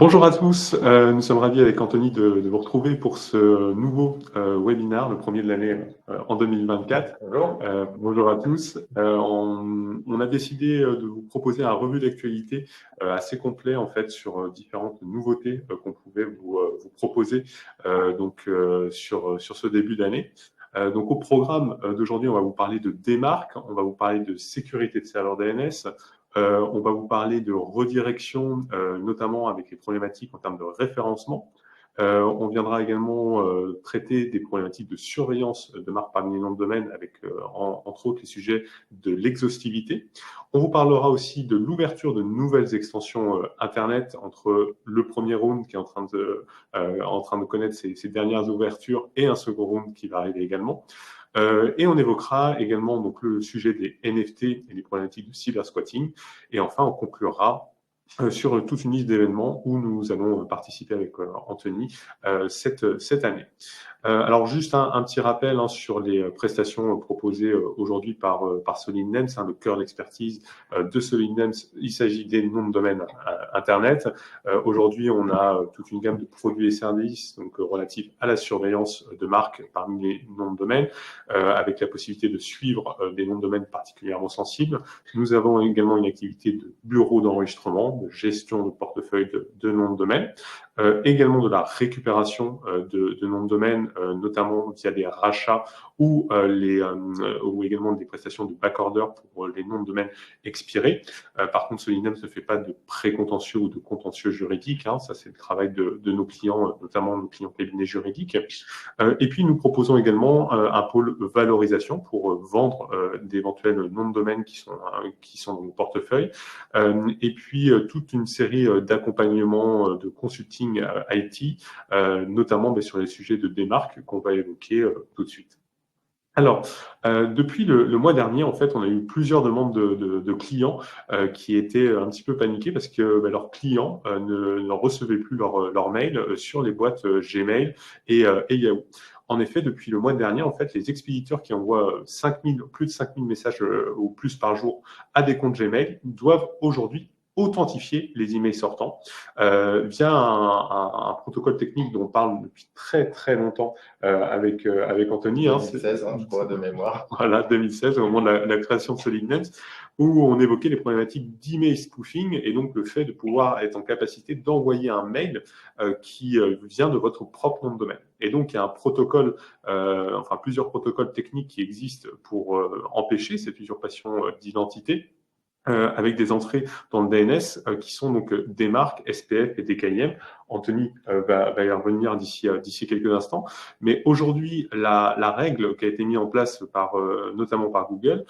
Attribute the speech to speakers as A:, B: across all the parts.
A: Bonjour à tous, nous sommes ravis avec Anthony de vous retrouver pour ce nouveau webinaire, le premier de l'année en 2024.
B: Bonjour.
A: Bonjour à tous. On a décidé de vous proposer un revue d'actualité assez complet en fait sur différentes nouveautés qu'on pouvait vous proposer sur ce début d'année. Donc au programme d'aujourd'hui, on va vous parler de démarque, on va vous parler de sécurité de serveurs DNS. On va vous parler de redirection, notamment avec les problématiques en termes de référencement. On viendra également traiter des problématiques de surveillance de marques parmi les noms de domaine avec, entre autres, les sujets de l'exhaustivité. On vous parlera aussi de l'ouverture de nouvelles extensions Internet entre le premier round qui est en train de connaître ses dernières ouvertures et un second round qui va arriver également. Et on évoquera également donc, le sujet des NFT et les problématiques de cybersquatting. Et enfin, on conclura sur toute une liste d'événements où nous allons participer avec Anthony cette année. Alors juste un petit rappel sur les prestations proposées aujourd'hui par SolidNames, le cœur d'expertise de SolidNames. Il s'agit des noms de domaine Internet. Aujourd'hui, on a toute une gamme de produits et services donc relatifs à la surveillance de marques parmi les noms de domaine, avec la possibilité de suivre des noms de domaine particulièrement sensibles. Nous avons également une activité de bureau d'enregistrement, de gestion de portefeuille de noms de domaine. Également de la récupération de noms de domaine, notamment via des rachats ou également des prestations de backorder pour les noms de domaine expirés. Par contre, SolidNames ne fait pas de précontentieux ou de contentieux juridique. Ça, c'est le travail de nos clients, notamment nos clients cabinets juridiques. Et puis, nous proposons également un pôle valorisation pour vendre d'éventuels noms de domaine qui sont dans nos portefeuilles. Et puis, toute une série d'accompagnements de consulting IT, notamment sur les sujets de démarque qu'on va évoquer tout de suite. Alors, depuis le mois dernier, en fait, on a eu plusieurs demandes de clients qui étaient un petit peu paniqués parce que leurs clients ne recevaient plus leur mail sur les boîtes Gmail et Yahoo. En effet, depuis le mois dernier, en fait, les expéditeurs qui envoient plus de 5000 messages ou plus par jour à des comptes Gmail doivent aujourd'hui authentifier les emails sortants via un protocole technique dont on parle depuis très très longtemps avec Anthony.
B: 2016, je crois, de mémoire.
A: Voilà, 2016, au moment de la création de SolidNames, où on évoquait les problématiques d'email spoofing et donc le fait de pouvoir être en capacité d'envoyer un mail qui vient de votre propre nom de domaine. Et donc, il y a un protocole, plusieurs protocoles techniques qui existent pour empêcher cette usurpation d'identité. Avec des entrées dans le DNS qui sont donc DMARC, SPF et DKIM. Anthony va y revenir d'ici quelques instants. Mais aujourd'hui, la règle qui a été mise en place notamment par Google,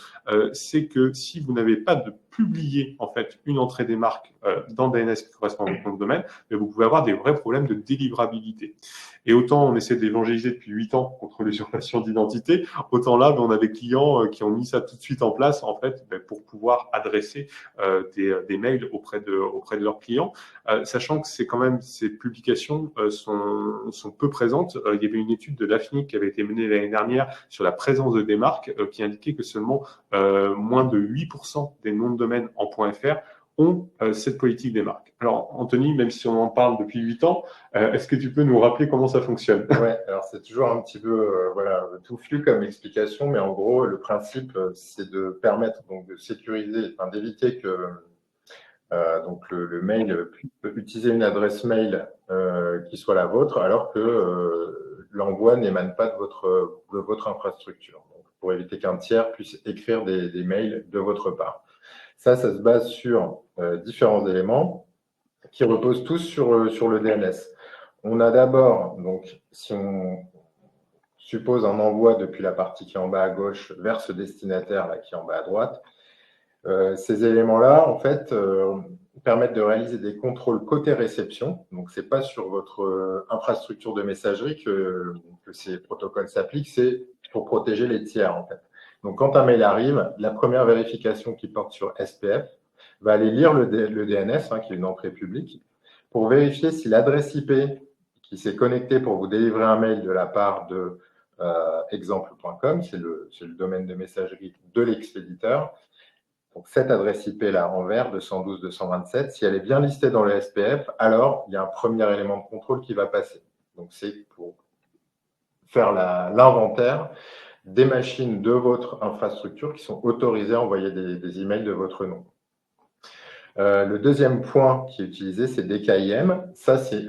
A: c'est que si vous n'avez pas de publier en fait une entrée DMARC dans le DNS qui correspond à votre nom de domaine, mais vous pouvez avoir des vrais problèmes de délivrabilité. Et autant on essaie d'évangéliser depuis 8 ans contre l'usurpation d'identité, autant là, on a des clients qui ont mis ça tout de suite en place en fait pour pouvoir adresser des mails auprès de leurs clients, sachant que c'est quand même ces publications sont peu présentes. Il y avait une étude de l'AFNIC qui avait été menée l'année dernière sur la présence de démarques qui indiquait que seulement moins de 8% des noms de domaine en .fr ont cette politique des marques. Alors, Anthony, même si on en parle depuis 8 ans, est-ce que tu peux nous rappeler comment ça fonctionne?
B: Ouais, alors c'est toujours un petit peu touffu comme explication, mais en gros, le principe, c'est de permettre donc de sécuriser, d'éviter que donc le mail peut utiliser une adresse mail qui soit la vôtre, alors que l'envoi n'émane pas de votre infrastructure. Donc, pour éviter qu'un tiers puisse écrire des mails de votre part. Ça se base sur différents éléments qui reposent tous sur le DNS. On a d'abord, donc, si on suppose un envoi depuis la partie qui est en bas à gauche vers ce destinataire là qui est en bas à droite, ces éléments-là, en fait, permettent de réaliser des contrôles côté réception. Donc, ce n'est pas sur votre infrastructure de messagerie que ces protocoles s'appliquent, c'est pour protéger les tiers, en fait. Donc, quand un mail arrive, la première vérification qui porte sur SPF va aller lire le DNS, qui est une entrée publique, pour vérifier si l'adresse IP qui s'est connectée pour vous délivrer un mail de la part de exemple.com, c'est le domaine de messagerie de l'expéditeur, Donc, cette adresse IP-là en vert, 212.227, si elle est bien listée dans le SPF, alors il y a un premier élément de contrôle qui va passer. Donc, c'est pour faire l'inventaire des machines de votre infrastructure qui sont autorisées à envoyer des emails de votre nom. Le deuxième point qui est utilisé, c'est DKIM. Ça, c'est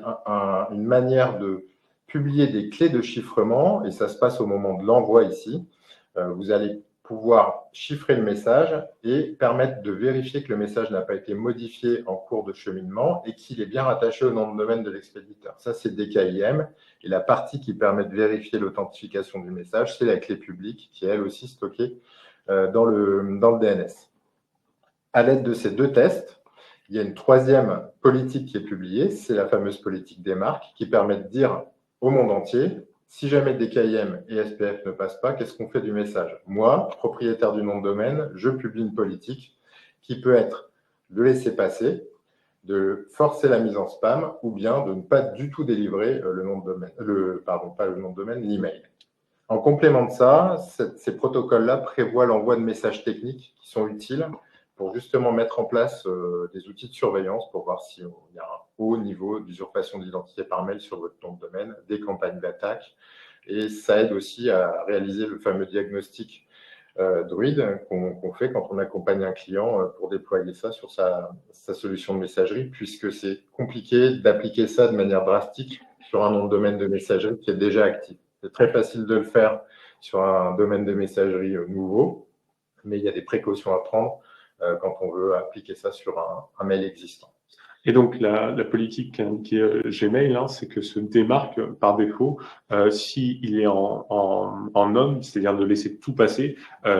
B: une manière de publier des clés de chiffrement, et ça se passe au moment de l'envoi ici. Vous allez pouvoir chiffrer le message et permettre de vérifier que le message n'a pas été modifié en cours de cheminement et qu'il est bien rattaché au nom de domaine de l'expéditeur. Ça, c'est DKIM. Et la partie qui permet de vérifier l'authentification du message, c'est la clé publique qui est elle aussi stockée dans le DNS. À l'aide de ces deux tests, il y a une troisième politique qui est publiée, c'est la fameuse politique des marques qui permet de dire au monde entier, si jamais DKIM et SPF ne passent pas, qu'est-ce qu'on fait du message? Moi, propriétaire du nom de domaine, je publie une politique qui peut être de laisser passer, de forcer la mise en spam ou bien de ne pas du tout délivrer le nom de domaine, pas le nom de domaine, l'email. En complément de ça, ces protocoles-là prévoient l'envoi de messages techniques qui sont utiles pour justement mettre en place des outils de surveillance pour voir s'il y a un haut niveau d'usurpation d'identité par mail sur votre nom de domaine, des campagnes d'attaque. Et ça aide aussi à réaliser le fameux diagnostic Druid qu'on fait quand on accompagne un client pour déployer ça sur sa solution de messagerie, puisque c'est compliqué d'appliquer ça de manière drastique sur un nom de domaine de messagerie qui est déjà actif. C'est très facile de le faire sur un domaine de messagerie nouveau, mais il y a des précautions à prendre quand on veut appliquer ça sur un mail existant.
A: Et donc, la politique qui est Gmail, c'est que se démarque par défaut s'il est en on, c'est-à-dire de laisser tout passer.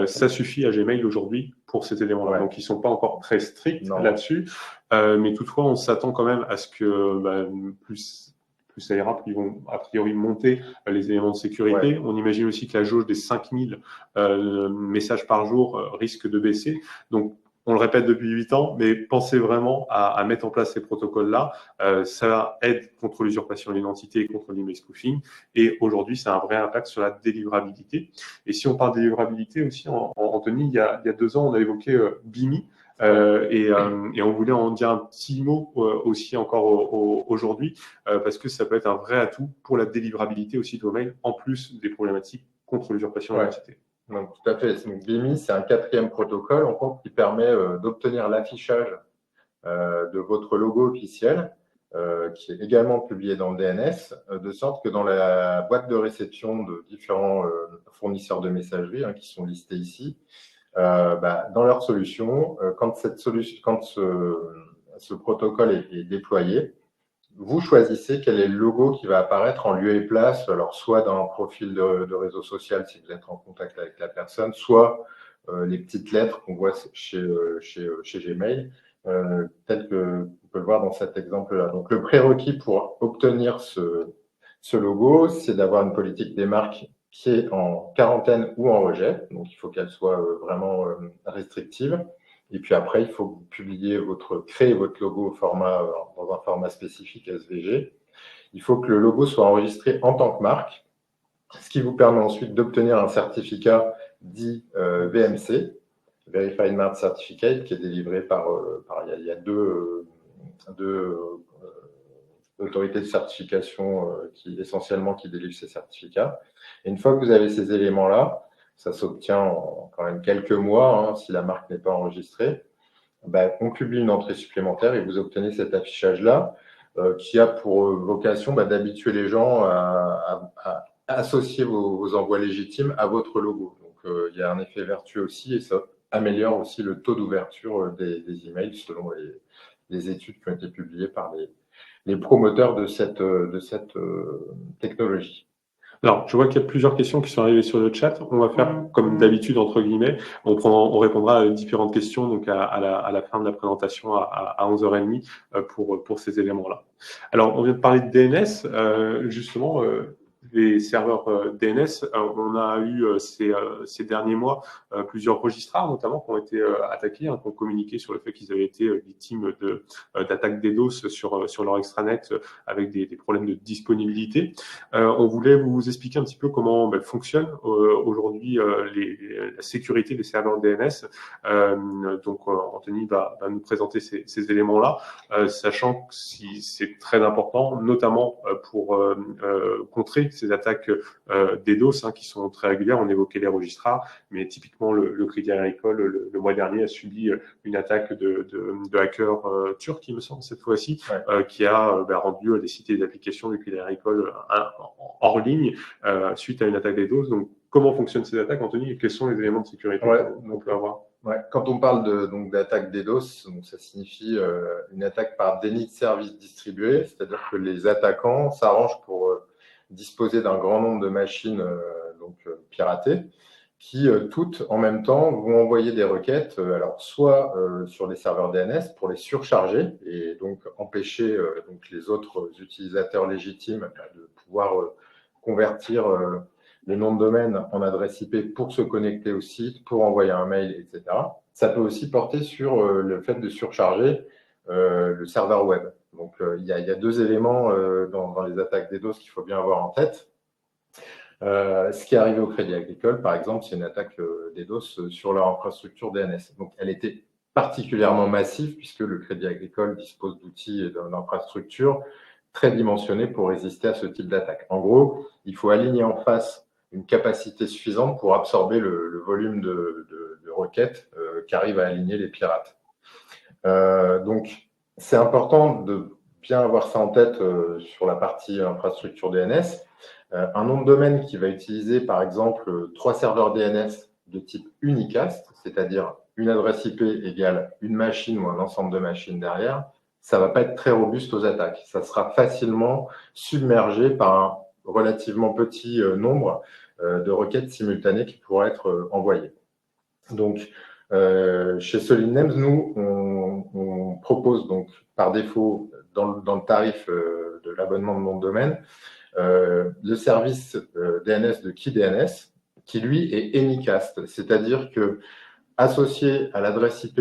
A: Ça suffit à Gmail aujourd'hui pour cet élément-là. Ouais. Donc, ils ne sont pas encore très stricts là-dessus. Mais toutefois, on s'attend quand même à ce que plus ça ira, plus ils vont a priori monter les éléments de sécurité. Ouais. On imagine aussi que la jauge des 5000 messages par jour risque de baisser. Donc, on le répète depuis 8 ans, mais pensez vraiment à mettre en place ces protocoles-là. Ça aide contre l'usurpation d'identité et contre l'email spoofing. Et aujourd'hui, c'est un vrai impact sur la délivrabilité. Et si on parle de délivrabilité aussi, Anthony, il y a 2 ans, on a évoqué BIMI. Et on voulait en dire un petit mot aussi encore aujourd'hui, parce que ça peut être un vrai atout pour la délivrabilité aussi de vos mails, en plus des problématiques contre l'usurpation d'identité.
B: Donc, tout à fait. Donc, BIMI, c'est un 4e protocole en fait, qui permet d'obtenir l'affichage de votre logo officiel, qui est également publié dans le DNS, de sorte que dans la boîte de réception de différents fournisseurs de messagerie qui sont listés ici, dans leur solution, quand ce protocole est déployé, vous choisissez quel est le logo qui va apparaître en lieu et place, alors soit dans un profil de réseau social si vous êtes en contact avec la personne, soit les petites lettres qu'on voit chez Gmail, tel qu'on peut le voir dans cet exemple-là. Donc, le prérequis pour obtenir ce logo, c'est d'avoir une politique des marques qui est en quarantaine ou en rejet. Donc, il faut qu'elle soit vraiment restrictive. Et puis après, il faut créer votre logo dans un format spécifique SVG. Il faut que le logo soit enregistré en tant que marque, ce qui vous permet ensuite d'obtenir un certificat dit VMC, Verified Mark Certificate, qui est délivré par il y a deux autorités de certification qui délivrent ces certificats. Et une fois que vous avez ces éléments-là, ça s'obtient en quand même quelques mois, si la marque n'est pas enregistrée. On publie une entrée supplémentaire et vous obtenez cet affichage-là qui a pour vocation d'habituer les gens à associer vos envois légitimes à votre logo. Donc, il y a un effet vertueux aussi et ça améliore aussi le taux d'ouverture des emails selon les études qui ont été publiées par les promoteurs de cette technologie.
A: Alors, je vois qu'il y a plusieurs questions qui sont arrivées sur le chat. On va faire comme d'habitude, entre guillemets. On répondra à différentes questions donc à la fin de la présentation à 11h30 pour ces éléments-là. Alors, on vient de parler de DNS. Justement, les serveurs DNS, on a eu ces derniers mois plusieurs registrars notamment qui ont été attaqués, qui ont communiqué sur le fait qu'ils avaient été victimes d'attaques DDoS sur leur extranet avec des problèmes de disponibilité. On voulait vous expliquer un petit peu comment fonctionne aujourd'hui la sécurité des serveurs DNS. Donc Anthony va nous présenter ces éléments-là, sachant que c'est très important, notamment pour contrer ces attaques DDoS qui sont très régulières. On évoquait les registrars, mais typiquement le Crédit Agricole le mois dernier a subi une attaque de hackers turcs, il me semble, cette fois-ci, qui a rendu les sites et les applications du Crédit Agricole hors ligne suite à une attaque DDoS. Donc, comment fonctionnent ces attaques, Anthony, et quels sont les éléments de sécurité qu'on peut avoir?
B: Quand on parle d'attaque DDoS, ça signifie une attaque par déni de service distribué, c'est-à-dire que les attaquants s'arrangent pour disposer d'un grand nombre de machines piratées, qui toutes en même temps vont envoyer des requêtes, alors soit sur les serveurs DNS pour les surcharger et donc empêcher les autres utilisateurs légitimes de pouvoir convertir le nom de domaine en adresse IP pour se connecter au site, pour envoyer un mail, etc. Ça peut aussi porter sur le fait de surcharger le serveur web. Donc, il y a deux éléments dans les attaques DDoS qu'il faut bien avoir en tête. Ce qui est arrivé au Crédit Agricole, par exemple, c'est une attaque DDoS sur leur infrastructure DNS. Donc, elle était particulièrement massive puisque le Crédit Agricole dispose d'outils et d'infrastructures très dimensionnés pour résister à ce type d'attaque. En gros, il faut aligner en face une capacité suffisante pour absorber le volume de requêtes qu'arrivent à aligner les pirates. Donc, c'est important de bien avoir ça en tête sur la partie infrastructure DNS. Un nom de domaine qui va utiliser, par exemple, 3 serveurs DNS de type unicast, c'est-à-dire une adresse IP égale une machine ou un ensemble de machines derrière, ça ne va pas être très robuste aux attaques. Ça sera facilement submergé par un relativement petit nombre de requêtes simultanées qui pourraient être envoyées. Donc, chez SolidNames, nous, on propose donc par défaut dans le tarif de l'abonnement de nom de domaine le service DNS de KeyDNS qui lui est Anycast, c'est-à-dire que associé à l'adresse IP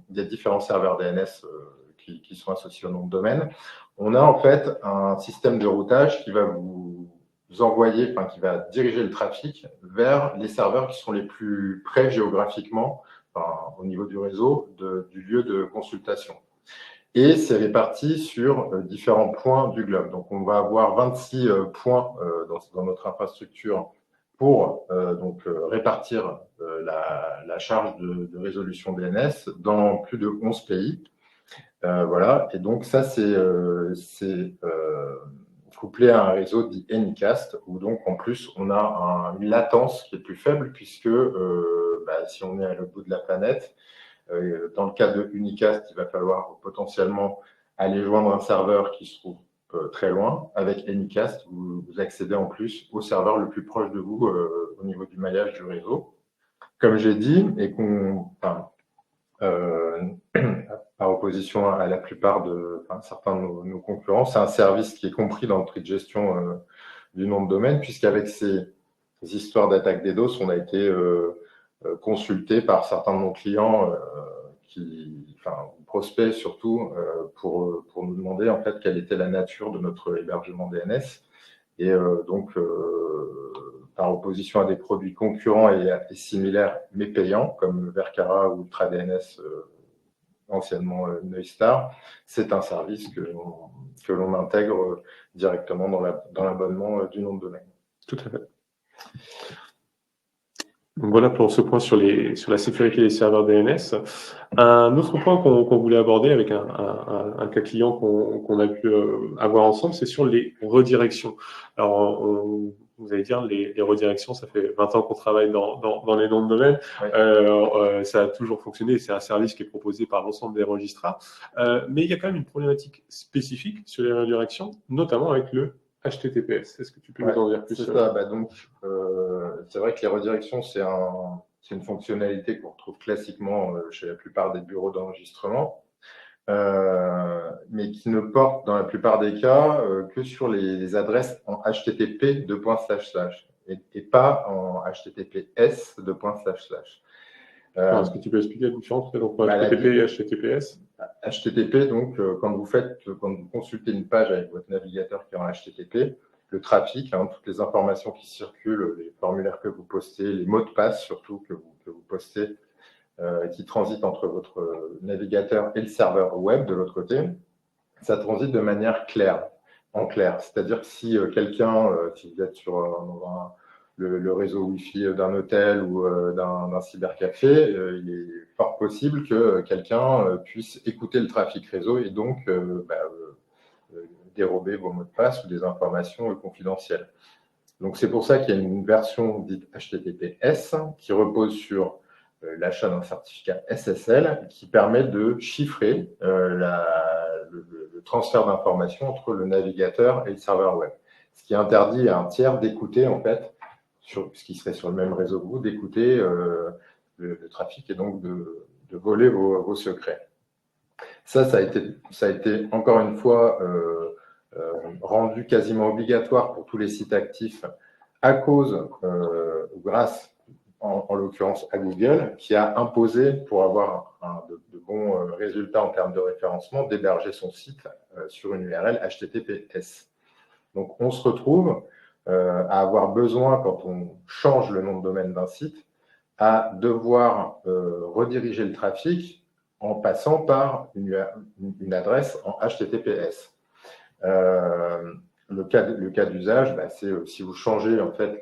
B: des différents serveurs DNS qui sont associés au nom de domaine, on a en fait un système de routage qui va vous envoyer, qui va diriger le trafic vers les serveurs qui sont les plus près géographiquement, au niveau du réseau, du lieu de consultation. Et c'est réparti sur différents points du globe. Donc, on va avoir 26 points dans notre infrastructure pour répartir la charge de résolution DNS dans plus de 11 pays. Voilà. Et donc, ça, c'est couplé à un réseau dit Anycast, où donc, en plus, on a une latence qui est plus faible, puisque si on est à l'autre bout de la planète, dans le cas de Unicast, il va falloir potentiellement aller joindre un serveur qui se trouve très loin. Avec Anycast, vous accédez en plus au serveur le plus proche de vous au niveau du maillage du réseau. Comme j'ai dit, et par opposition à la plupart de certains de nos concurrents, c'est un service qui est compris dans le prix de gestion du nom de domaine, puisqu'avec ces histoires d'attaque DDoS, on a été consulté par certains de nos clients prospects surtout pour nous demander en fait quelle était la nature de notre hébergement DNS et par opposition à des produits concurrents et similaires mais payants comme Verkara ou UltraDNS anciennement Neustar, c'est un service que l'on intègre directement dans l'abonnement du nom de domaine.
A: Tout à fait. Donc voilà pour ce point sur la sécurité des serveurs DNS. Un autre point qu'on voulait aborder avec un cas client qu'on a pu avoir ensemble, c'est sur les redirections. Alors, vous allez dire, les redirections, ça fait 20 ans qu'on travaille dans les noms de domaine. Oui. Ça a toujours fonctionné. C'est un service qui est proposé par l'ensemble des registrars. Mais il y a quand même une problématique spécifique sur les redirections, notamment avec le HTTPS. Est-ce que tu peux nous en dire plus?
B: C'est ça. C'est vrai que les redirections, c'est une fonctionnalité qu'on retrouve classiquement chez la plupart des bureaux d'enregistrement. mais qui ne portent dans la plupart des cas que sur les adresses en HTTP et pas en HTTPS .
A: Est-ce que tu peux expliquer la différence entre
B: Bah,
A: HTTP et HTTPS?
B: HTTP, donc, quand vous consultez une page avec votre navigateur qui est en HTTP, le trafic, toutes les informations qui circulent, les formulaires que vous postez, les mots de passe surtout que vous postez, qui transitent entre votre navigateur et le serveur web de l'autre côté, ça transite de manière en clair. C'est-à-dire que si quelqu'un, si vous êtes sur le réseau Wi-Fi d'un hôtel ou d'un cybercafé, il est fort possible que quelqu'un puisse écouter le trafic réseau et donc dérober vos mots de passe ou des informations confidentielles. Donc c'est pour ça qu'il y a une version dite HTTPS qui repose sur l'achat d'un certificat SSL qui permet de chiffrer le transfert d'informations entre le navigateur et le serveur web. Ce qui interdit à un tiers d'écouter, en fait, ce qui serait sur le même réseau que vous, d'écouter le trafic et donc de voler vos secrets. Ça a été encore une fois rendu quasiment obligatoire pour tous les sites actifs à cause, ou grâce en l'occurrence à Google, qui a imposé, pour avoir de bons résultats en termes de référencement, d'héberger son site sur une URL HTTPS. Donc on se retrouve à avoir besoin, quand on change le nom de domaine d'un site, à devoir rediriger le trafic en passant par une adresse en HTTPS. Le cas d'usage, c'est si vous changez en fait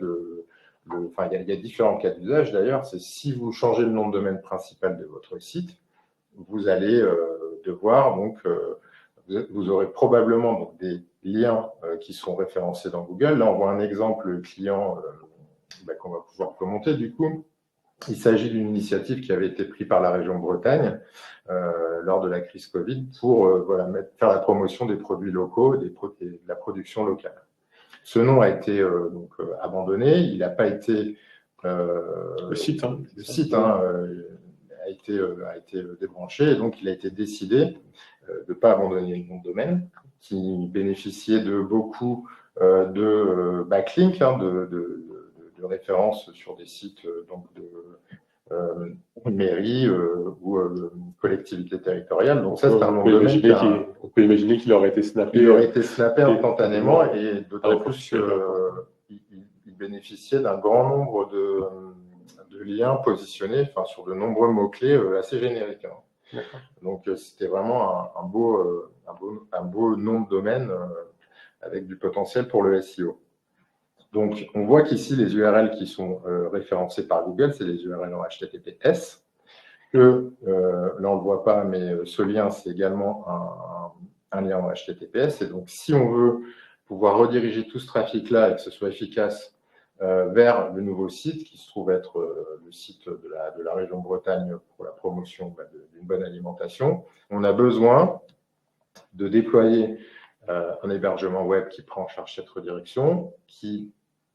B: il y a différents cas d'usage d'ailleurs, c'est si vous changez le nom de domaine principal de votre site, vous allez devoir vous aurez probablement donc, des liens qui sont référencés dans Google. Là, on voit un exemple client qu'on va pouvoir commenter du coup. Il s'agit d'une initiative qui avait été prise par la région Bretagne lors de la crise Covid pour faire la promotion des produits locaux et de la production locale. Ce nom a été abandonné, il n'a pas été...
A: le site
B: a été débranché, et donc il a été décidé de ne pas abandonner le nom de domaine, qui bénéficiait de beaucoup de backlinks, de références sur des sites de mairie ou collectivité territoriale. Donc ça, c'est un nom de domaine.
A: On peut imaginer qu'il aurait été snappé.
B: Il aurait été snappé instantanément, et d'autant plus qu'il bénéficiait d'un grand nombre de liens positionnés sur de nombreux mots-clés assez génériques. Donc c'était vraiment un beau nom de domaine avec du potentiel pour le SEO. Donc, on voit qu'ici, les URL qui sont référencées par Google, c'est des URL en HTTPS. Là, on ne le voit pas, mais ce lien, c'est également un lien en HTTPS. Et donc, si on veut pouvoir rediriger tout ce trafic-là et que ce soit efficace vers le nouveau site, qui se trouve être le site de la région Bretagne pour la promotion d'une bonne alimentation, on a besoin de déployer un hébergement web qui prend en charge cette redirection, qui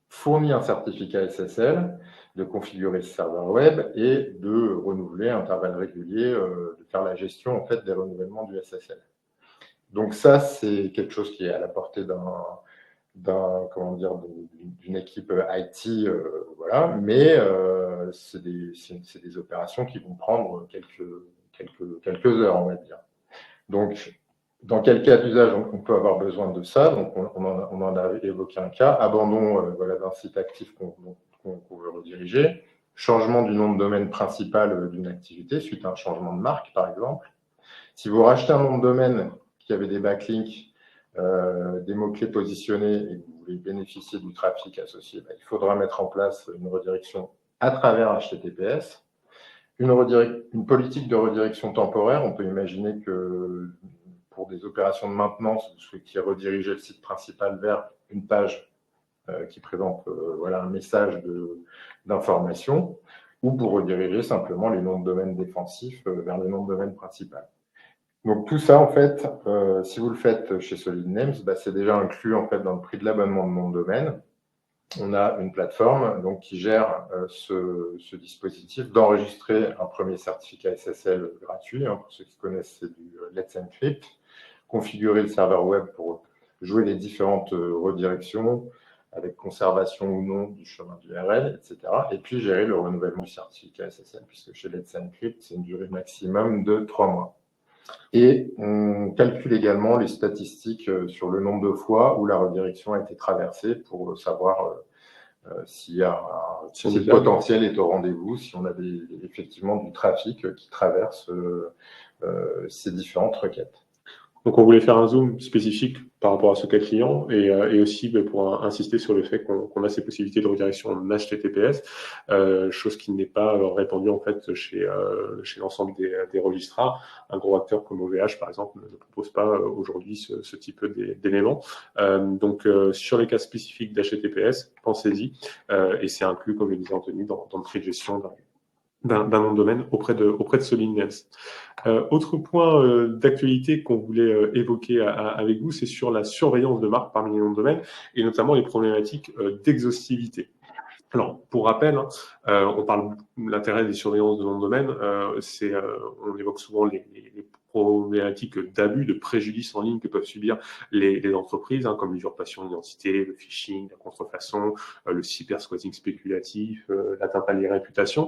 B: fournit un certificat SSL, de configurer ce serveur web et de renouveler à intervalles réguliers, de faire la gestion en fait des renouvellements du SSL. Donc ça, c'est quelque chose qui est à la portée d'une équipe IT, mais c'est des opérations qui vont prendre quelques heures, on va dire. Donc, dans quel cas d'usage on peut avoir besoin de ça? Donc, on en a évoqué un cas, abandon d'un site actif qu'on veut rediriger, changement du nom de domaine principal d'une activité suite à un changement de marque, par exemple. Si vous rachetez un nom de domaine qui avait des backlinks, des mots-clés positionnés et que vous voulez bénéficier du trafic associé, il faudra mettre en place une redirection à travers HTTPS. Une politique de redirection temporaire, on peut imaginer que pour des opérations de maintenance, vous souhaitiez rediriger le site principal vers une page qui présente un message d'information, ou pour rediriger simplement les noms de domaine défensifs vers le nom de domaine principal. Donc tout ça, en fait, si vous le faites chez SolidNames, c'est déjà inclus en fait dans le prix de l'abonnement de nom de domaine. on a une plateforme donc, qui gère ce dispositif d'enregistrer un premier certificat SSL gratuit. Hein, pour ceux qui connaissent, c'est du Let's Encrypt. Configurer le serveur web pour jouer les différentes redirections avec conservation ou non du chemin d'URL, etc. Et puis gérer le renouvellement du certificat SSL, puisque chez Let's Encrypt, c'est une durée maximum de 3 mois. Et on calcule également les statistiques sur le nombre de fois où la redirection a été traversée pour savoir si le potentiel est au rendez-vous, si on a effectivement du trafic qui traverse ces différentes requêtes.
A: Donc, on voulait faire un zoom spécifique par rapport à ce cas client et aussi pour insister sur le fait qu'on a ces possibilités de redirection en HTTPS, chose qui n'est pas répandue en fait chez l'ensemble des registrars. Un gros acteur comme OVH, par exemple, ne propose pas aujourd'hui ce type d'éléments. Donc, sur les cas spécifiques d'HTTPS, pensez-y, et c'est inclus, comme le disait Anthony, dans le prix de gestion d'un nom de domaine auprès de Solidness. Autre point d'actualité qu'on voulait évoquer avec vous, c'est sur la surveillance de marque parmi les noms de domaine et notamment les problématiques d'exhaustivité. Alors, pour rappel, on parle de l'intérêt des surveillances de noms de domaine, on évoque souvent les problématiques d'abus, de préjudice en ligne que peuvent subir les entreprises, hein, comme l'usurpation d'identité, le phishing, la contrefaçon, le cybersquatting spéculatif, l'atteinte à la réputation.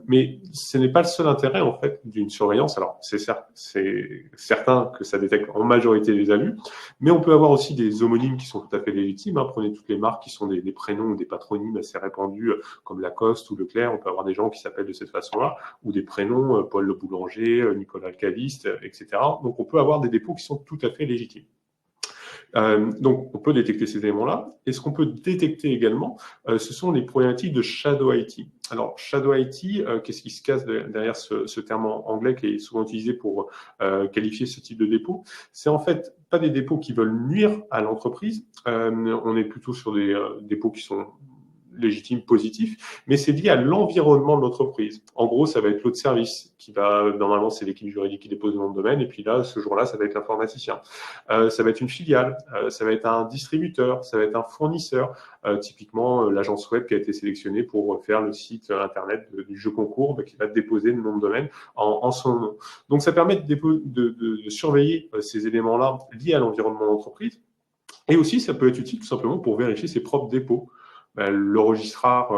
A: Mais ce n'est pas le seul intérêt en fait d'une surveillance. Alors, c'est certain que ça détecte en majorité les abus, mais on peut avoir aussi des homonymes qui sont tout à fait légitimes. Hein. Prenez toutes les marques qui sont des prénoms ou des patronymes assez répandus, comme Lacoste ou Leclerc. On peut avoir des gens qui s'appellent de cette façon-là, ou des prénoms, Paul le Boulanger, Nicolas le Caviste, etc. Donc, on peut avoir des dépôts qui sont tout à fait légitimes. Donc, on peut détecter ces éléments-là. Et ce qu'on peut détecter également, ce sont les problématiques de Shadow IT. Alors, Shadow IT, qu'est-ce qui se cache derrière ce terme en anglais qui est souvent utilisé pour qualifier ce type de dépôt? C'est en fait pas des dépôts qui veulent nuire à l'entreprise. On est plutôt sur des dépôts qui sont légitime, positif, mais c'est lié à l'environnement de l'entreprise. En gros, ça va être l'autre service qui va, normalement, c'est l'équipe juridique qui dépose le nom de domaine, et puis là, ce jour-là, ça va être l'informaticien. Ça va être une filiale, ça va être un distributeur, ça va être un fournisseur, typiquement l'agence web qui a été sélectionnée pour faire le site internet du jeu concours, qui va déposer le nom de domaine en son nom. Donc, ça permet de surveiller ces éléments-là liés à l'environnement de l'entreprise, et aussi, ça peut être utile tout simplement pour vérifier ses propres dépôts. Le registrar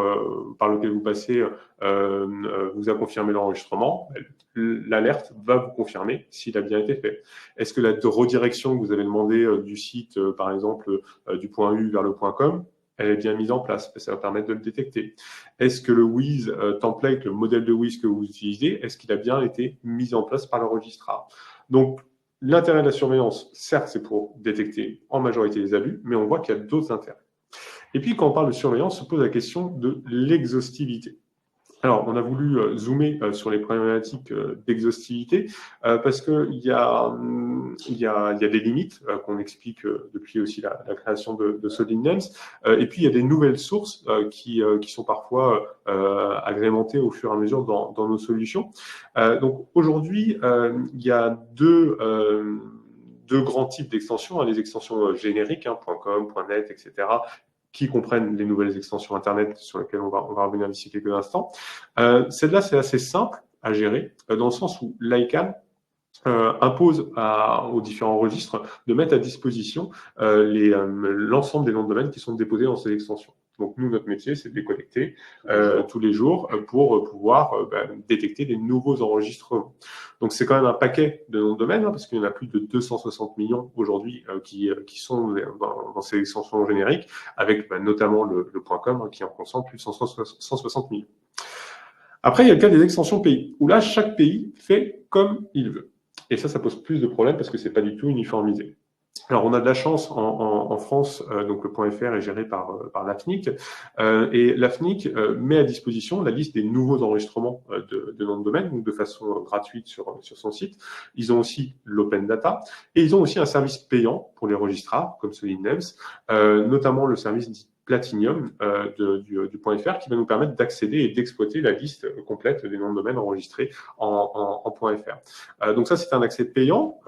A: par lequel vous passez vous a confirmé l'enregistrement. L'alerte va vous confirmer s'il a bien été fait. Est-ce que la redirection que vous avez demandé du site, par exemple, du point U vers le point .com, elle est bien mise en place? Ça va permettre de le détecter. Est-ce que le WIS template, le modèle de WIS que vous utilisez, est-ce qu'il a bien été mis en place par le registrar? Donc, l'intérêt de la surveillance, certes, c'est pour détecter en majorité les abus, mais on voit qu'il y a d'autres intérêts. Et puis, quand on parle de surveillance, se pose la question de l'exhaustivité. Alors, on a voulu zoomer sur les problématiques d'exhaustivité parce qu'il y a des limites qu'on explique depuis aussi la création de Solidness. Et puis, il y a des nouvelles sources qui sont parfois agrémentées au fur et à mesure dans nos solutions. Donc, aujourd'hui, il y a deux grands types d'extensions, hein, les extensions génériques, hein, .com, .net, etc., qui comprennent les nouvelles extensions Internet sur lesquelles on va revenir d'ici quelques instants. Celle-là, c'est assez simple à gérer, dans le sens où l'ICANN impose aux différents registres de mettre à disposition l'ensemble des noms de domaine qui sont déposés dans ces extensions. Donc, nous, notre métier, c'est de les collecter tous les jours pour pouvoir détecter des nouveaux enregistrements. Donc, c'est quand même un paquet de noms de domaine, hein, parce qu'il y en a plus de 260 millions aujourd'hui qui sont dans ces extensions génériques, avec notamment le .com, hein, qui en concentre plus de 160 millions. Après, il y a le cas des extensions pays, où là, chaque pays fait comme il veut. Et ça pose plus de problèmes parce que c'est pas du tout uniformisé. Alors, on a de la chance en France, donc le .fr est géré par l'AFNIC, et l'AFNIC met à disposition la liste des nouveaux enregistrements de noms de domaine, donc de façon gratuite sur son site. Ils ont aussi l'open data, et ils ont aussi un service payant pour les registrars, comme Solidness, notamment le service dit Platinum du .fr qui va nous permettre d'accéder et d'exploiter la liste complète des noms de domaine enregistrés en .fr. Donc ça, c'est un accès payant.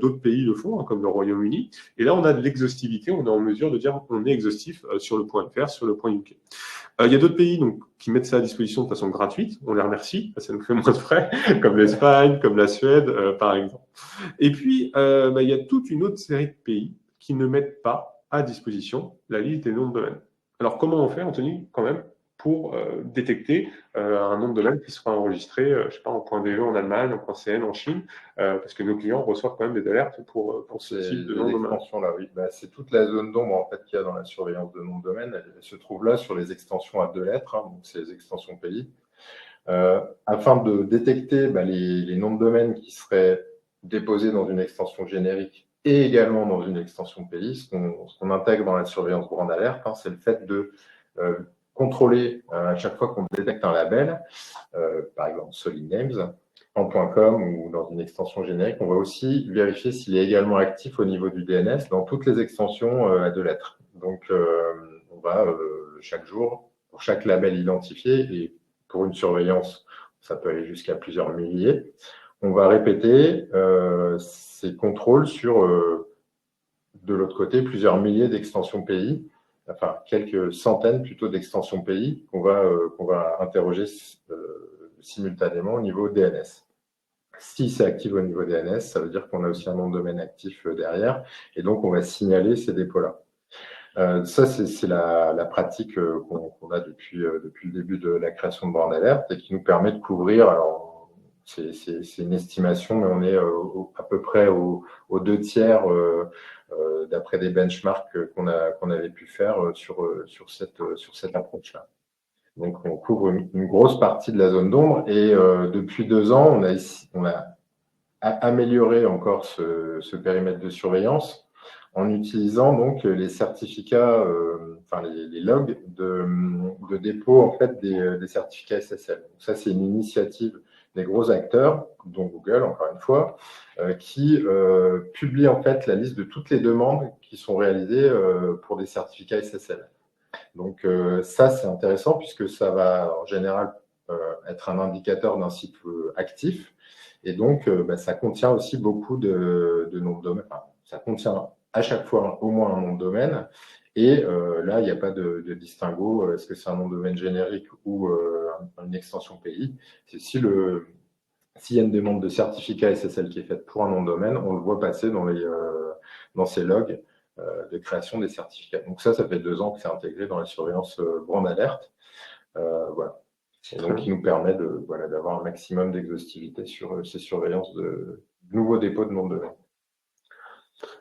A: D'autres pays le font, hein, comme le Royaume-Uni. Et là, on a de l'exhaustivité. On est en mesure de dire qu'on est exhaustif sur le .fr, sur le .uk. Il y a d'autres pays donc, qui mettent ça à disposition de façon gratuite. On les remercie. Ça nous fait moins de frais, comme l'Espagne, comme la Suède, par exemple. Et puis, il y a toute une autre série de pays qui ne mettent pas à disposition la liste des noms de domaine. Alors, comment on fait, Anthony, quand même, pour détecter un nom de domaine qui sera enregistré, je sais pas, en .de en Allemagne, en .cn en Chine, parce que nos clients reçoivent quand même des alertes pour ce type de nom de domaine.
B: Là, oui. C'est toute la zone d'ombre en fait qu'il y a dans la surveillance de nom de domaine. Elle se trouve là sur les extensions à 2 lettres, hein, donc c'est les extensions pays. Afin de détecter les noms de domaine qui seraient déposés dans une extension générique et également dans une extension pays, ce qu'on intègre dans la surveillance brand alert, hein, c'est le fait de contrôler à chaque fois qu'on détecte un label, par exemple Solid Names, en .com ou dans une extension générique, on va aussi vérifier s'il est également actif au niveau du DNS dans toutes les extensions à 2 lettres. Donc, on va chaque jour, pour chaque label identifié, et pour une surveillance, ça peut aller jusqu'à plusieurs milliers, on va répéter ces contrôles sur, de l'autre côté, plusieurs milliers d'extensions pays, enfin quelques centaines plutôt d'extensions pays qu'on va interroger simultanément au niveau DNS. Si c'est actif au niveau DNS, ça veut dire qu'on a aussi un nom de domaine actif derrière, et donc on va signaler ces dépôts-là. Ça, c'est la pratique qu'on a depuis le début de la création de Brand Alert et qui nous permet de couvrir, alors c'est une estimation, mais on est à peu près aux 2 tiers d'après des benchmarks qu'on avait pu faire sur cette approche-là. Donc, on couvre une grosse partie de la zone d'ombre et depuis 2 ans, on a amélioré encore ce périmètre de surveillance en utilisant donc les certificats, les logs de dépôt en fait des certificats SSL. Donc ça, c'est une initiative des gros acteurs, dont Google encore une fois, qui publie en fait la liste de toutes les demandes qui sont réalisées pour des certificats SSL. Donc ça, c'est intéressant puisque ça va en général être un indicateur d'un site actif. Et donc, ça contient aussi beaucoup de noms de domaine. Enfin, ça contient à chaque fois au moins un nom de domaine. Et là, il n'y a pas de distinguo. Est-ce que c'est un nom de domaine générique ou une extension pays? C'est s'il y a une demande de certificat SSL qui est faite pour un nom de domaine, on le voit passer dans ces logs de création des certificats. Donc ça fait 2 ans que c'est intégré dans la surveillance Brand Alert. Voilà. Et donc, qui nous permet d'avoir un maximum d'exhaustivité sur ces surveillances de nouveaux dépôts de nom de domaine.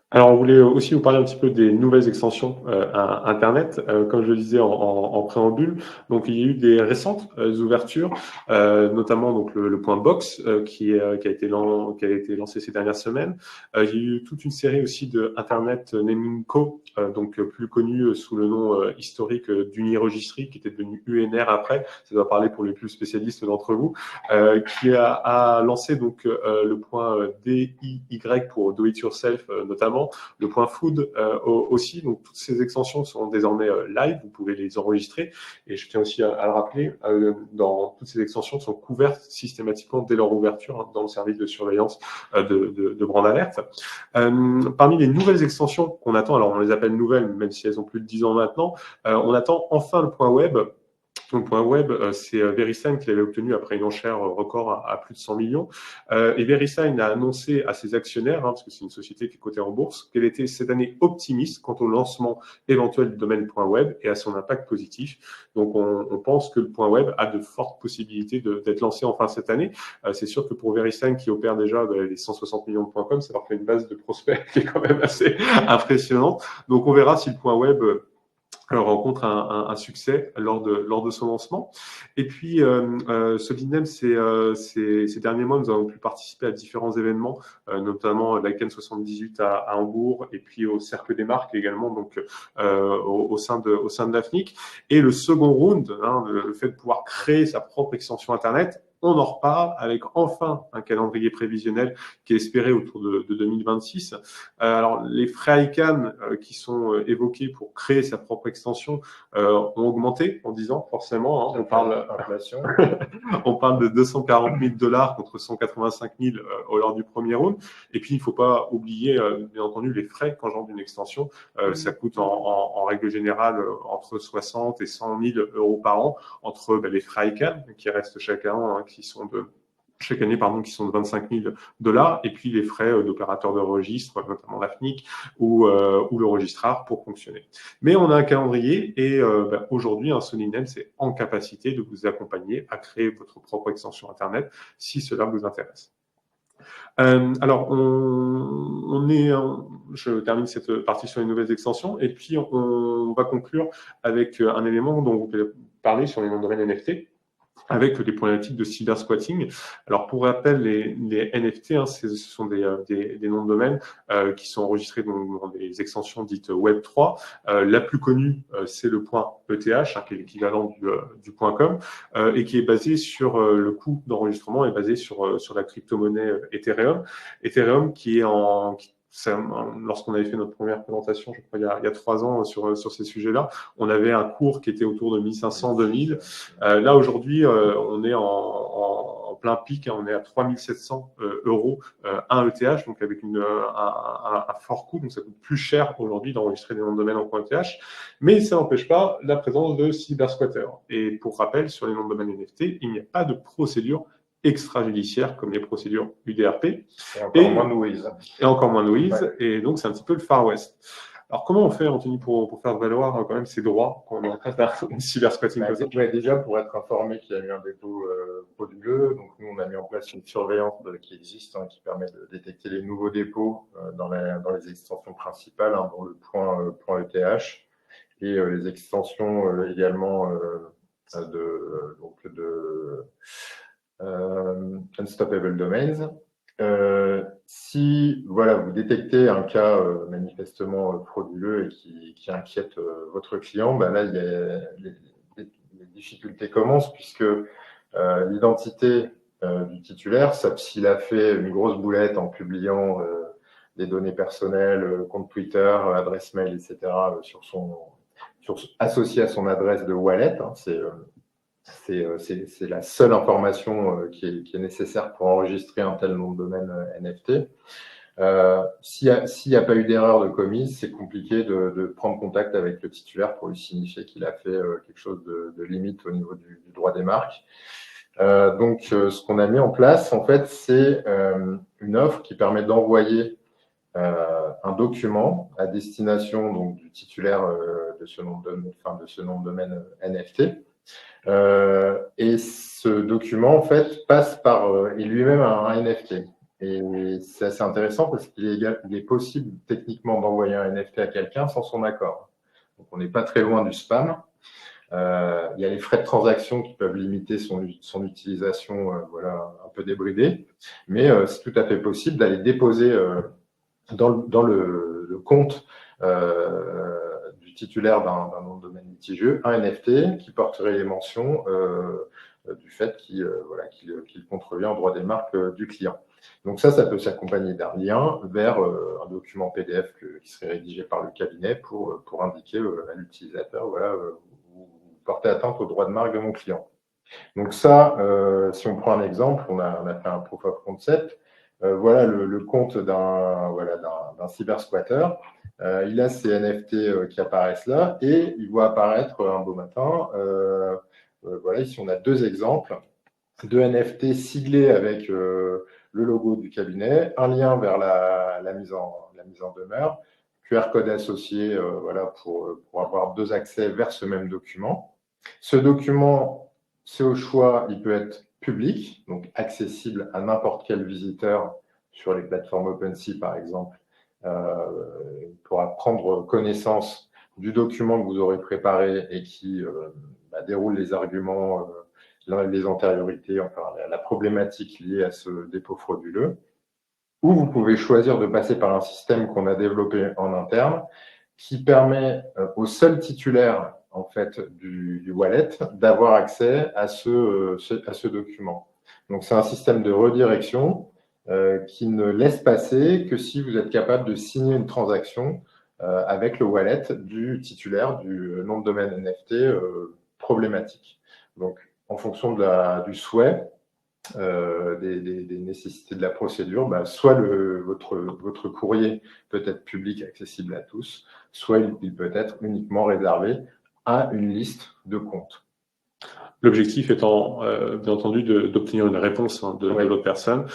A: Alors, on voulait aussi vous parler un petit peu des nouvelles extensions à Internet. Comme je le disais en préambule, donc il y a eu des récentes ouvertures, notamment donc le point Box qui a été lancé ces dernières semaines. Il y a eu toute une série aussi de Internet Naming Co, donc plus connu sous le nom historique d'Uniregistry, qui était devenu UNR après. Ça doit parler pour les plus spécialistes d'entre vous, qui a lancé donc le point DIY pour Do It Yourself notamment. Le point food aussi, donc toutes ces extensions sont désormais live, vous pouvez les enregistrer et je tiens aussi à le rappeler, toutes ces extensions sont couvertes systématiquement dès leur ouverture dans le service de surveillance de Brand Alert. Parmi les nouvelles extensions qu'on attend, alors on les appelle nouvelles même si elles ont plus de 10 ans maintenant, on attend enfin le point web. Donc, point web, c'est VeriSign qui l'avait obtenu après une enchère record à plus de 100 millions. Et VeriSign a annoncé à ses actionnaires, parce que c'est une société qui est cotée en bourse, qu'elle était cette année optimiste quant au lancement éventuel du domaine point web et à son impact positif. Donc, on pense que le point web a de fortes possibilités d'être lancé en fin cette année. C'est sûr que pour VeriSign qui opère déjà les 160 millions de .com, ça leur fait une base de prospects qui est quand même assez impressionnante. Donc, on verra si le point web rencontre un succès lors de son lancement. Et puis, Solid Names, ces derniers mois, nous avons pu participer à différents événements, notamment l'ICANN 78 à Hambourg, et puis au Cercle des marques également, donc au sein de l'AFNIC. Et le second round, le fait de pouvoir créer sa propre extension Internet, on en reparle avec enfin un calendrier prévisionnel qui est espéré autour de 2026. Alors, les frais ICANN qui sont évoqués pour créer sa propre extension ont augmenté en 10 ans, forcément. On parle
B: inflation.
A: On parle de 240 000 $ contre 185 000 lors du premier round. Et puis, il ne faut pas oublier, bien entendu, les frais qu'engendre une extension. Ça coûte en règle générale entre 60 et 100 000 € par an, entre les frais ICANN, qui restent chaque année, qui sont de 25 000 $, et puis les frais d'opérateur de registre, notamment la FNIC ou le registrar pour fonctionner. Mais on a un calendrier et aujourd'hui, un Soninel, c'est en capacité de vous accompagner à créer votre propre extension Internet si cela vous intéresse. Alors, je termine cette partie sur les nouvelles extensions et puis on va conclure avec un élément dont vous pouvez parler sur les noms de domaine NFT, avec les problématiques de cybersquatting. Alors, pour rappel, les NFT, ce sont des noms de domaine qui sont enregistrés dans des extensions dites Web3. La plus connue, c'est le .eth, qui est l'équivalent du .com, et qui est basé sur le coût d'enregistrement est basé sur la crypto-monnaie Ethereum. Ethereum lorsqu'on avait fait notre première présentation, je crois, il y a 3 ans sur ces sujets-là, on avait un cours qui était autour de 1500-2000. Là, aujourd'hui, on est en plein pic, on est à 3700 € un ETH, donc avec un fort coût, donc ça coûte plus cher aujourd'hui d'enregistrer des noms de domaine en .eth, mais ça n'empêche pas la présence de cybersquatters. Et pour rappel, sur les noms de domaine NFT, il n'y a pas de procédure extrajudiciaire comme les procédures UDRP.
B: Et encore moins noise.
A: Et encore moins noise,
B: Ouais.
A: et donc c'est un petit peu le Far West. Alors, comment on fait, Anthony, pour faire valoir quand même ses droits quand on est en train d'un cybersquatting?
B: Déjà, pour être informé qu'il y a eu un dépôt frauduleux, donc nous, on a mis en place une surveillance qui existe, qui permet de détecter les nouveaux dépôts dans les extensions principales, dont le .eth, et les extensions également Unstoppable Domains. Si vous détectez un cas manifestement frauduleux et qui inquiète votre client, là, les difficultés commencent puisque l'identité du titulaire, s'il a fait une grosse boulette en publiant des données personnelles, compte Twitter, adresse mail, etc., associé à son adresse de wallet, c'est la seule information qui est nécessaire pour enregistrer un tel nom de domaine NFT. S'il n'y a pas eu d'erreur de commise, c'est compliqué de prendre contact avec le titulaire pour lui signifier qu'il a fait quelque chose de limite au niveau du droit des marques. Donc, ce qu'on a mis en place, en fait, c'est une offre qui permet d'envoyer un document à destination donc, du titulaire de ce nom de domaine NFT. Et ce document, en fait, passe par lui-même un NFT. Et c'est assez intéressant parce qu'il est possible techniquement d'envoyer un NFT à quelqu'un sans son accord. Donc, on n'est pas très loin du spam. Il y a les frais de transaction qui peuvent limiter son utilisation un peu débridée. Mais c'est tout à fait possible d'aller déposer dans le compte du titulaire d'un nom de domaine litigieux un NFT qui porterait les mentions du fait qu'il contrevient au droit des marques du client. Donc ça peut s'accompagner d'un lien vers un document PDF qui serait rédigé par le cabinet pour indiquer à l'utilisateur, vous portez atteinte au droit de marque de mon client. Donc ça, si on prend un exemple, on a fait un proof of concept. Voilà le compte d'un cybersquatter. Il a ces NFT qui apparaissent là et il voit apparaître un beau matin. Ici, on a 2 exemples de NFT siglés avec le logo du cabinet, un lien vers la mise en demeure, QR code associé pour avoir 2 accès vers ce même document. Ce document, c'est au choix, il peut être public, donc accessible à n'importe quel visiteur sur les plateformes OpenSea, par exemple. Il pourra prendre connaissance du document que vous aurez préparé et qui déroule les arguments, les antériorités, enfin la problématique liée à ce dépôt frauduleux. Ou vous pouvez choisir de passer par un système qu'on a développé en interne qui permet au seul titulaire en fait du wallet d'avoir accès à ce document. Donc, c'est un système de redirection qui ne laisse passer que si vous êtes capable de signer une transaction avec le wallet du titulaire du nom de domaine NFT problématique. Donc, en fonction du souhait, des nécessités de la procédure, soit votre courrier peut être public, accessible à tous, soit il peut être uniquement réservé à une liste de comptes.
A: L'objectif étant, bien entendu, d'obtenir une réponse de l'autre personne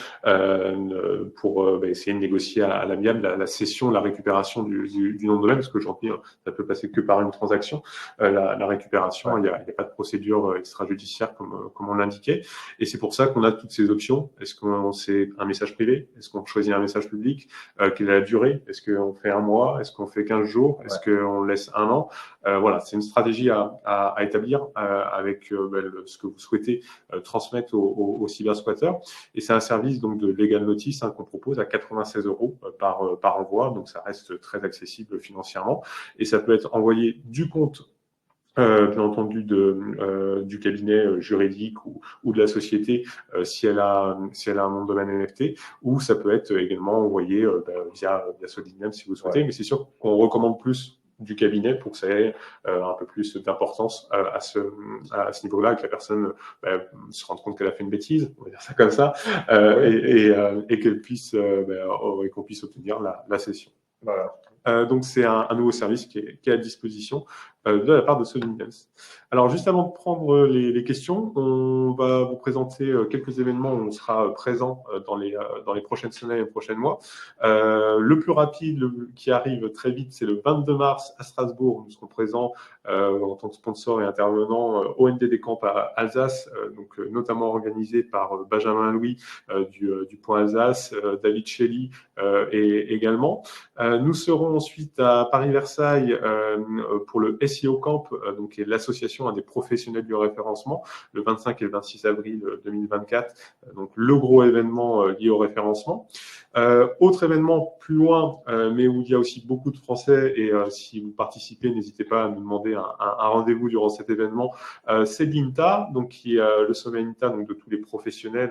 A: pour essayer de négocier à l'amiable la cession, la récupération du nom de domaine, parce qu'aujourd'hui, ça peut passer que par une transaction. La récupération, il n'y a pas de procédure extrajudiciaire comme on l'indiquait. Et c'est pour ça qu'on a toutes ces options. Est-ce qu'on c'est un message privé? Est-ce qu'on choisit un message public? Quelle est la durée? Est-ce qu'on fait un mois? Est-ce qu'on fait 15 jours? Est-ce qu'on laisse un an? Voilà, c'est une stratégie à établir avec ce que vous souhaitez transmettre aux cybersquatteurs. Et c'est un service donc de legal notice qu'on propose à 96 € par envoi, donc ça reste très accessible financièrement. Et ça peut être envoyé du compte bien entendu du cabinet juridique ou de la société si elle a un nom de domaine NFT, ou ça peut être également envoyé via Solidname si vous souhaitez, mais c'est sûr qu'on recommande plus du cabinet pour que ça ait un peu plus d'importance à ce niveau-là, que la personne se rende compte qu'elle a fait une bêtise, on va dire ça comme ça, et qu'elle puisse et qu'on puisse obtenir la cession.
B: Voilà.
A: Donc c'est un nouveau service qui est à disposition de la part de Solidance. Alors juste avant de prendre les questions, on va vous présenter quelques événements où on sera présent dans les prochaines semaines et les prochains mois. Le plus rapide, qui arrive très vite, c'est le 22 mars à Strasbourg. Nous serons présents en tant que sponsor et intervenant au NDD Camp à Alsace, donc notamment organisé par Benjamin Louis du Point Alsace, David Shelley et également. Nous serons ensuite à Paris-Versailles pour le SEO Camp, donc qui est l'association des professionnels du référencement, le 25 et le 26 avril 2024, donc le gros événement lié au référencement. Autre événement plus loin, mais où il y a aussi beaucoup de Français, et si vous participez, n'hésitez pas à nous demander un rendez-vous durant cet événement. C'est l'INTA, donc qui est le sommet INTA, donc de tous les professionnels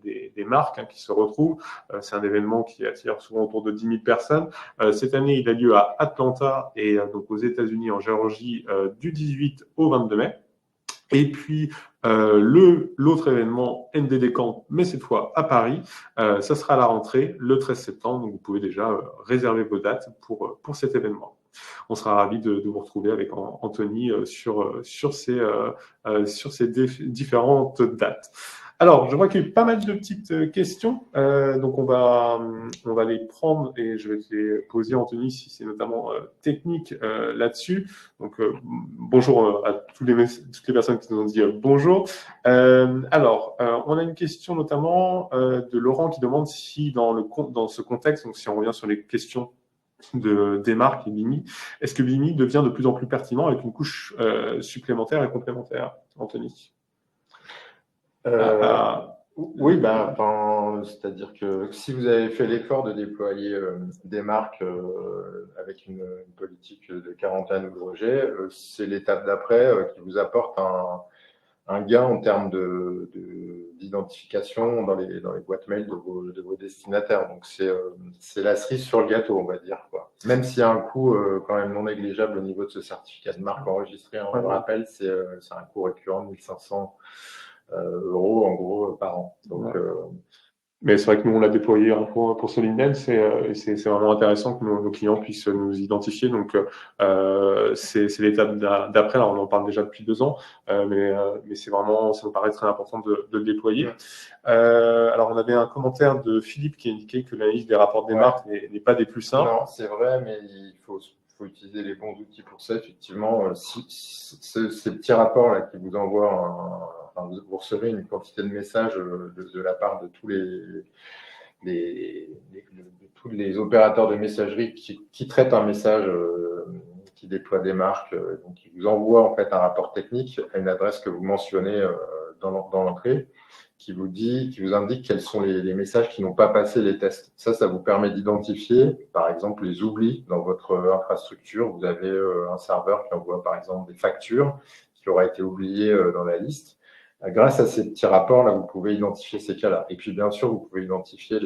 A: des marques qui se retrouvent. C'est un événement qui attire souvent autour de 10 000 personnes. Cette année, il a lieu à Atlanta et donc aux États-Unis, en Géorgie, du 18 au 22 mai. Et puis, l'autre événement, NDD Camp, mais cette fois à Paris, ça sera à la rentrée, le 13 septembre, donc vous pouvez déjà réserver vos dates pour cet événement. On sera ravis de vous retrouver avec Anthony sur ces différentes dates. Alors, je vois qu'il y a eu pas mal de petites questions, donc on va les prendre et je vais les poser, Anthony, si c'est notamment technique là-dessus. Donc, bonjour à toutes les personnes qui nous ont dit bonjour. Alors, on a une question notamment de Laurent qui demande si dans ce contexte, donc si on revient sur les questions des marques et Bimi, est-ce que Bimi devient de plus en plus pertinent avec une couche supplémentaire et complémentaire, Anthony?
B: Oui, c'est-à-dire que si vous avez fait l'effort de déployer des marques avec une politique de quarantaine ou de rejet, c'est l'étape d'après qui vous apporte un gain en termes d'identification dans les boîtes mail de vos destinataires. Donc, c'est la cerise sur le gâteau, on va dire, quoi. Même s'il y a un coût quand même non négligeable au niveau de ce certificat de marque enregistré, on le rappelle, c'est un coût récurrent de 1 500 € en gros par an. Donc,
A: mais c'est vrai que nous, on l'a déployé pour Solidem, et c'est vraiment intéressant que nos clients puissent nous identifier. Donc, c'est l'étape d'après. Là, on en parle déjà depuis 2 ans, mais c'est vraiment, ça nous paraît très important de le déployer. Alors, on avait un commentaire de Philippe qui indiquait que l'analyse des rapports des marques n'est pas des plus simples.
B: Non, c'est vrai, mais il faut utiliser les bons outils pour ça. Effectivement, ces petits rapports-là qui vous envoient vous recevez une quantité de messages de la part de tous tous les opérateurs de messagerie qui traitent un message, qui déploient des marques, donc qui vous envoient en fait un rapport technique à une adresse que vous mentionnez dans l'entrée, qui vous indique quels sont les messages qui n'ont pas passé les tests. Ça vous permet d'identifier, par exemple, les oublis dans votre infrastructure. Vous avez un serveur qui envoie, par exemple, des factures qui auraient été oubliées dans la liste. Grâce à ces petits rapports, là, vous pouvez identifier ces cas-là. Et puis, bien sûr, vous pouvez identifier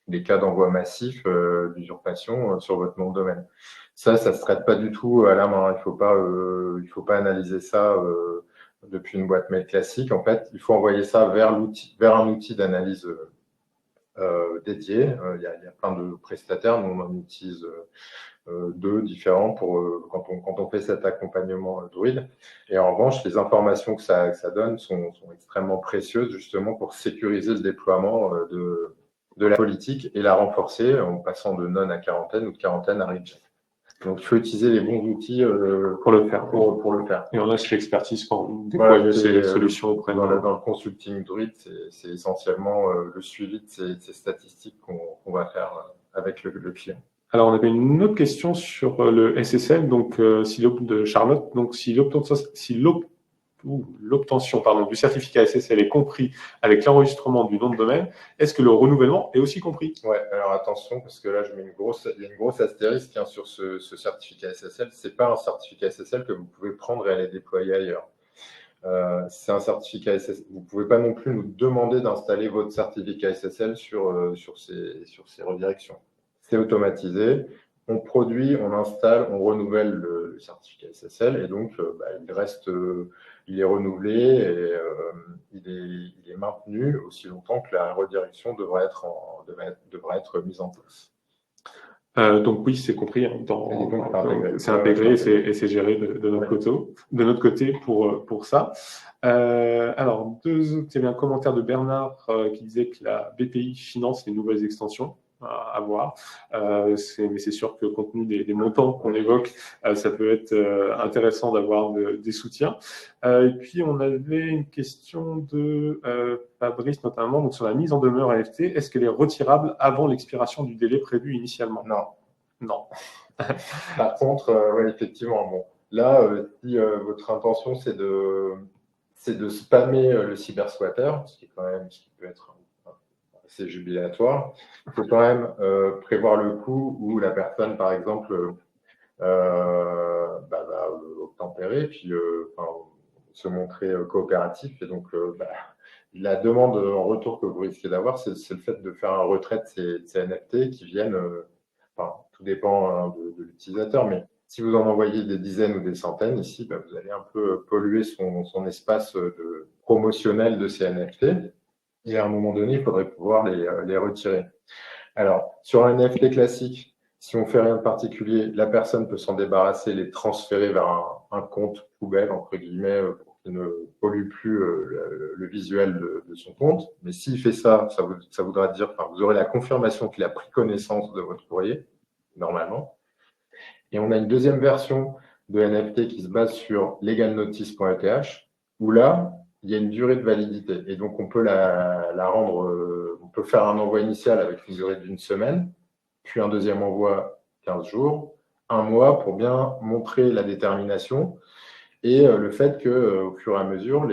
B: les cas d'envoi massif d'usurpation sur votre nom de domaine. Ça ne se traite pas du tout à la main. Il ne faut pas analyser ça depuis une boîte mail classique. En fait, il faut envoyer ça vers un outil d'analyse dédié. Il y a plein de prestataires. Nous, on en utilise deux différents quand on fait cet accompagnement Druid. Et en revanche, les informations que ça donne sont extrêmement précieuses justement pour sécuriser le déploiement de la politique et la renforcer en passant de non à quarantaine ou de quarantaine à reject. Donc, il faut utiliser les bons outils
A: pour le faire.
B: Pour le faire.
A: Et on a l'expertise pour déployer ces solutions auprès
B: dans le consulting Druid, c'est essentiellement le suivi de ces statistiques qu'on va faire avec le client.
A: Alors, on avait une autre question sur le SSL, donc de Charlotte. Donc, si l'obtention du certificat SSL est compris avec l'enregistrement du nom de domaine, est-ce que le renouvellement est aussi compris?
B: Ouais, alors attention, parce que là, il y a une grosse astérisque sur ce certificat SSL. Ce n'est pas un certificat SSL que vous pouvez prendre et aller déployer ailleurs. C'est un certificat SSL. Vous ne pouvez pas non plus nous demander d'installer votre certificat SSL sur ces redirections. C'est automatisé. On produit, on installe, on renouvelle le certificat SSL et donc il est renouvelé et il est maintenu aussi longtemps que la redirection devra être mise en place.
A: Donc oui, c'est compris. C'est intégré et c'est géré de notre côté pour ça. Alors, il y avait un commentaire de Bernard qui disait que la BPI finance les nouvelles extensions à voir. Mais c'est sûr que compte tenu des montants qu'on évoque, ça peut être intéressant d'avoir des soutiens. Et puis, on avait une question de Fabrice notamment, donc sur la mise en demeure NFT. Est-ce qu'elle est retirable avant l'expiration du délai prévu initialement?
B: Non. Par contre, ouais, effectivement, bon, là, si votre intention, c'est de spammer le cybersquatter, ce qui peut être assez jubilatoire, il faut quand même prévoir le coup où la personne, par exemple, va obtempérer, puis se montrer coopératif. Et donc, la demande en retour que vous risquez d'avoir, c'est le fait de faire un retrait de ces NFT qui viennent, tout dépend de l'utilisateur, mais si vous en envoyez des dizaines ou des centaines, ici, vous allez un peu polluer son espace promotionnel de ces NFT. Et à un moment donné, il faudrait pouvoir les retirer. Alors, sur un NFT classique, si on ne fait rien de particulier, la personne peut s'en débarrasser, les transférer vers un compte poubelle, entre guillemets, pour qu'il ne pollue plus le visuel de son compte. Mais s'il fait ça, ça voudra dire, vous aurez la confirmation qu'il a pris connaissance de votre courrier, normalement. Et on a une deuxième version de NFT qui se base sur legalnotice.eth, où là, il y a une durée de validité. Et donc, on peut la rendre, on peut faire un envoi initial avec une durée d'1 semaine, puis un deuxième envoi 15 jours, 1 mois pour bien montrer la détermination et le fait qu'au fur et à mesure,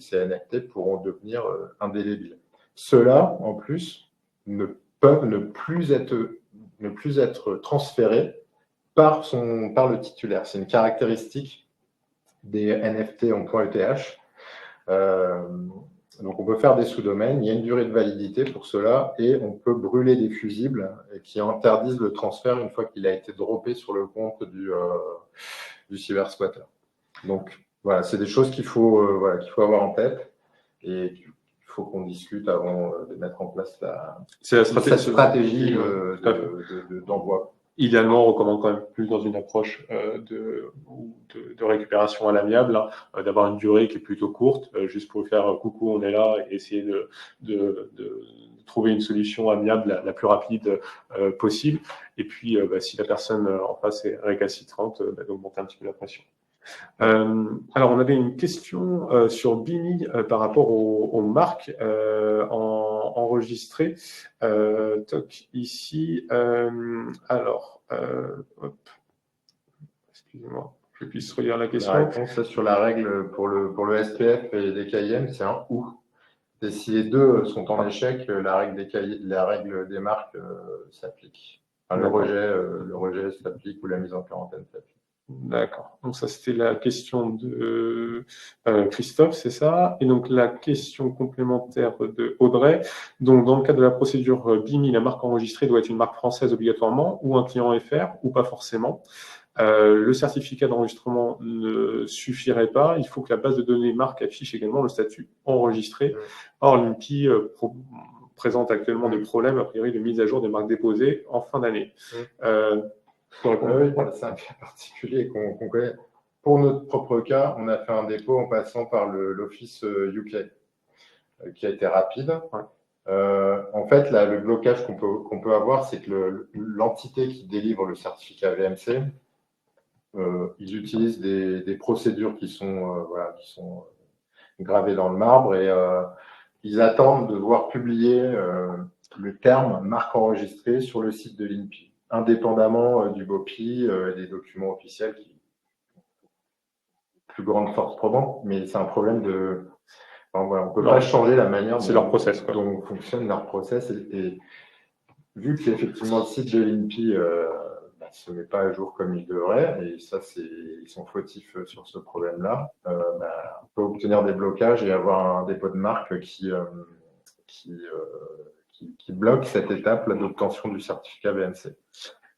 B: ces NFT pourront devenir indélébiles. Ceux-là, en plus, ne peuvent ne plus être transférés par le titulaire. C'est une caractéristique des NFT en .eth. Donc, on peut faire des sous-domaines. Il y a une durée de validité pour cela et on peut brûler des fusibles qui interdisent le transfert une fois qu'il a été droppé sur le compte du cybersquatter. Donc, voilà, c'est des choses qu'il faut avoir en tête et il faut qu'on discute avant de mettre en place cette stratégie d'envoi.
A: Idéalement, on recommande quand même plus dans une approche de récupération à l'amiable, d'avoir une durée qui est plutôt courte, juste pour faire coucou, on est là, et essayer de trouver une solution amiable la plus rapide possible. Et puis, si la personne en face est récalcitrante, d'augmenter un petit peu la pression. Alors, on avait une question sur Bini par rapport aux marques enregistrées. Ici, alors, excusez-moi, je puisse relire la question.
B: La réponse sur la règle pour le SPF et les KIM, c'est un ou. Et si les deux sont en échec, la règle des marques s'applique. Enfin, le rejet s'applique ou la mise en quarantaine s'applique.
A: D'accord. Donc ça, c'était la question de Christophe, c'est ça. Et donc la question complémentaire de Audrey. Donc dans le cadre de la procédure BIMI, la marque enregistrée doit être une marque française obligatoirement ou un client FR ou pas forcément. Le certificat d'enregistrement ne suffirait pas. Il faut que la base de données marque affiche également le statut enregistré. Or, l'INPI présente actuellement des problèmes, a priori, de mise à jour des marques déposées en fin d'année.
B: Oui, c'est un cas particulier qu'on connaît. Pour notre propre cas, on a fait un dépôt en passant par l'Office UK, qui a été rapide.
A: Ouais.
B: En fait, là, le blocage qu'on peut avoir, c'est que l'entité qui délivre le certificat VMC, ils utilisent des procédures qui sont gravées dans le marbre et ils attendent de voir publier le terme marque enregistrée sur le site de l'INPI, indépendamment du BOPI et des documents officiels qui plus grande force probante, mais c'est un problème de. Enfin, voilà, on ne peut pas changer la manière dont fonctionne leur process. Et vu qu'effectivement le site de l'INPI ne se met pas à jour comme il devrait, et ça, ils sont fautifs sur ce problème-là, on peut obtenir des blocages et avoir un dépôt de marque qui bloque cette étape d'obtention du certificat VMC.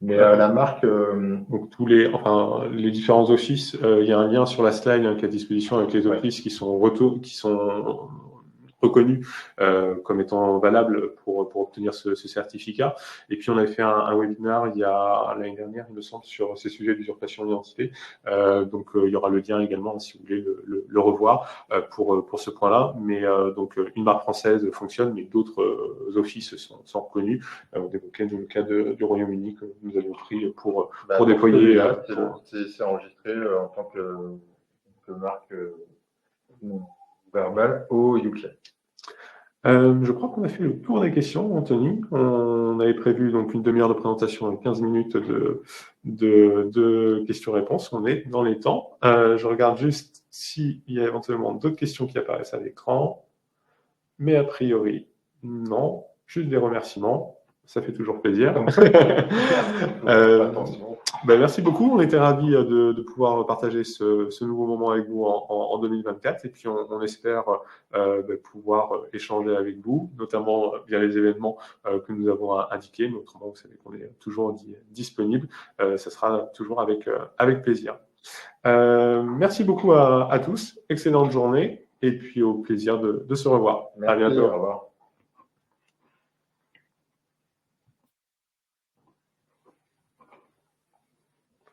B: Mais la marque.
A: Donc les différents offices, il y a un lien sur la slide qui est à disposition avec les offices qui sont reconnus comme étant valables pour obtenir ce certificat. Et puis on avait fait un webinaire l'année dernière, il me semble, sur ces sujets d'usurpation d'identité. Donc il y aura le lien également si vous voulez le revoir pour ce point-là. Mais donc une marque française fonctionne, mais d'autres offices sont reconnus. On évoquait le cas du Royaume-Uni que nous avions pris pour déployer.
B: C'est enregistré en tant que marque verbale au UK.
A: Je crois qu'on a fait le tour des questions, Anthony. On avait prévu donc une demi-heure de présentation et 15 minutes de questions-réponses. On est dans les temps. Je regarde juste s'il y a éventuellement d'autres questions qui apparaissent à l'écran. Mais a priori, non. Juste des remerciements. Ça fait toujours plaisir. Merci beaucoup. On était ravis de pouvoir partager ce nouveau moment avec vous en 2024. Et puis, on espère pouvoir échanger avec vous, notamment via les événements que nous avons indiqués. Mais autrement, vous savez qu'on est toujours disponible. Ça sera toujours avec plaisir. Merci beaucoup à tous. Excellente journée. Et puis, au plaisir de se revoir.
B: Merci,
A: à bientôt.
B: Au revoir.